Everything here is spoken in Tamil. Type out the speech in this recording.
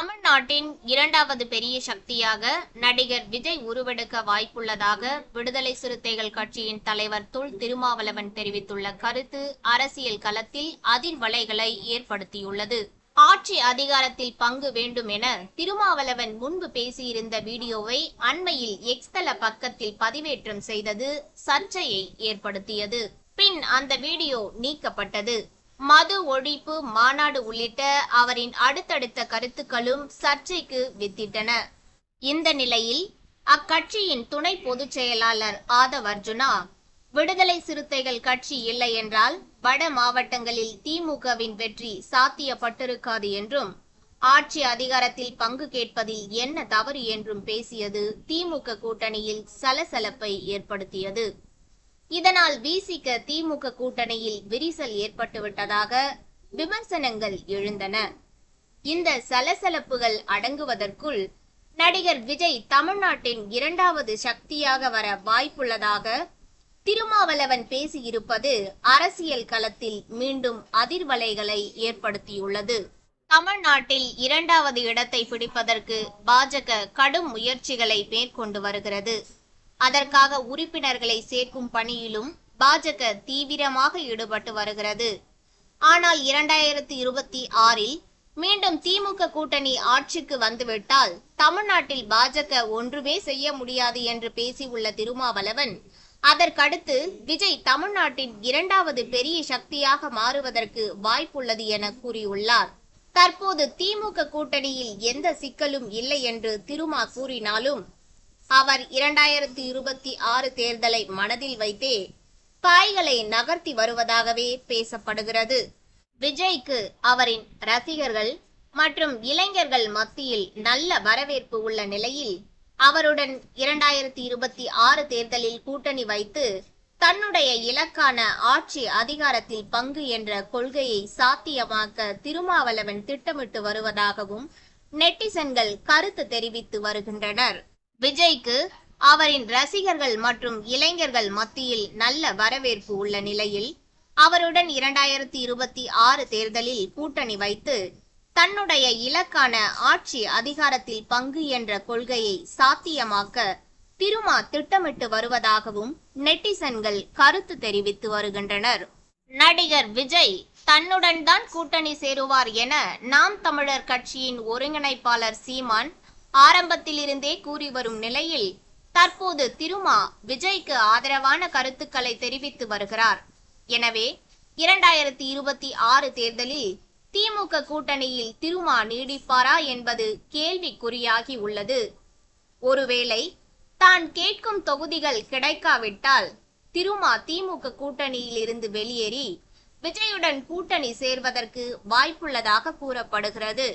தமிழ்நாட்டின் இரண்டாவது பெரிய சக்தியாக நடிகர் விஜய் உருவெடுக்க வாய்ப்புள்ளதாக விடுதலை சிறுத்தைகள் கட்சியின் தலைவர் தொல் திருமாவளவன் தெரிவித்துள்ள கருத்து அரசியல் களத்தில் அதிர்வலைகளை ஏற்படுத்தியுள்ளது. ஆட்சி அதிகாரத்தில் பங்கு வேண்டும் என திருமாவளவன் முன்பு பேசியிருந்த வீடியோவை அண்மையில் எக்ஸ் தள பக்கத்தில் பதிவேற்றம் செய்தது சர்ச்சையை ஏற்படுத்தியது. பின் அந்த வீடியோ நீக்கப்பட்டது. மது ஒழிப்பு மாநாடு உள்ளிட்ட அவரின் அடுத்தடுத்த கருத்துக்களும் சர்ச்சைக்கு வித்திட்டன. இந்த நிலையில் அக்கட்சியின் துணை பொதுச் செயலாளர் ஆதவ் அர்ஜுனா, விடுதலை சிறுத்தைகள் கட்சி இல்லை என்றால் வட மாவட்டங்களில் திமுகவின் வெற்றி சாத்தியப்பட்டிருக்காது என்றும், ஆட்சி அதிகாரத்தில் பங்கு கேட்பதில் என்ன தவறு என்றும் பேசியது திமுக கூட்டணியில் சலசலப்பை ஏற்படுத்தியது. இதனால் விசிக திமுக கூட்டணியில் விரிசல் ஏற்பட்டுவிட்டதாக விமர்சனங்கள் எழுந்தன. இந்த சலசலப்புகள் அடங்குவதற்குள் நடிகர் விஜய் தமிழ்நாட்டின் இரண்டாவது சக்தியாக வர வாய்ப்புள்ளதாக திருமாவளவன் பேசியிருப்பது அரசியல் களத்தில் மீண்டும் அதிர்வலைகளை ஏற்படுத்தியுள்ளது. தமிழ்நாட்டில் இரண்டாவது இடத்தை பிடிப்பதற்கு பாஜக கடும் முயற்சிகளை மேற்கொண்டு வருகிறது. அதற்காக உறுப்பினர்களை சேர்க்கும் பணியிலும் பாஜக தீவிரமாக ஈடுபட்டு வருகிறது. ஆனால் 2026 மீண்டும் திமுக கூட்டணி ஆட்சிக்கு வந்துவிட்டால் தமிழ்நாட்டில் பாஜக ஒன்றுமே செய்ய முடியாது என்று பேசியுள்ள திருமாவளவன், அதற்கடுத்து விஜய் தமிழ்நாட்டின் இரண்டாவது பெரிய சக்தியாக மாறுவதற்கு வாய்ப்புள்ளது என கூறியுள்ளார். தற்போது திமுக கூட்டணியில் எந்த சிக்கலும் இல்லை என்று திருமா கூறினாலும் அவர் 2026 தேர்தலை மனதில் வைத்தே காய்களை நகர்த்தி வருவதாகவே பேசப்படுகிறது. விஜய்க்கு அவரின் ரசிகர்கள் மற்றும் இளைஞர்கள் மத்தியில் நல்ல வரவேற்பு உள்ள நிலையில் அவருடன் 2026 தேர்தலில் கூட்டணி வைத்து தன்னுடைய இலக்கான ஆட்சி அதிகாரத்தில் பங்கு என்ற கொள்கையை சாத்தியமாக்க திருமாவளவன் திட்டமிட்டு வருவதாகவும் நெட்டிசன்கள் கருத்து தெரிவித்து வருகின்றனர். விஜய்க்கு அவரின் ரசிகர்கள் மற்றும் இளைஞர்கள் மத்தியில் நல்ல வரவேற்பு உள்ள நிலையில் அவருடன் 2026 தேர்தலில் கூட்டணி வைத்து தன்னுடைய இலக்கான ஆட்சி அதிகாரத்தில் பங்கு என்ற கொள்கையை சாத்தியமாக்க திருமா திட்டமிட்டு வருவதாகவும் நெட்டிசன்கள் கருத்து தெரிவித்து வருகின்றனர். நடிகர் விஜய் தன்னுடன் தான் கூட்டணி சேருவார் என நாம் தமிழர் கட்சியின் ஒருங்கிணைப்பாளர் சீமான் ஆரம்பத்திலிருந்தே கூறி வரும் நிலையில் தற்போது திருமா விஜய்க்கு ஆதரவான கருத்துக்களை தெரிவித்து வருகிறார். எனவே 2026 தேர்தலில் திமுக கூட்டணியில் திருமா நீடிப்பாரா என்பது கேள்விக்குறியாகி உள்ளது. ஒருவேளை தான் கேட்கும் தொகுதிகள் கிடைக்காவிட்டால் திருமா திமுக கூட்டணியில் இருந்து வெளியேறி விஜயுடன் கூட்டணி சேர்வதற்கு வாய்ப்புள்ளதாக கூறப்படுகிறது.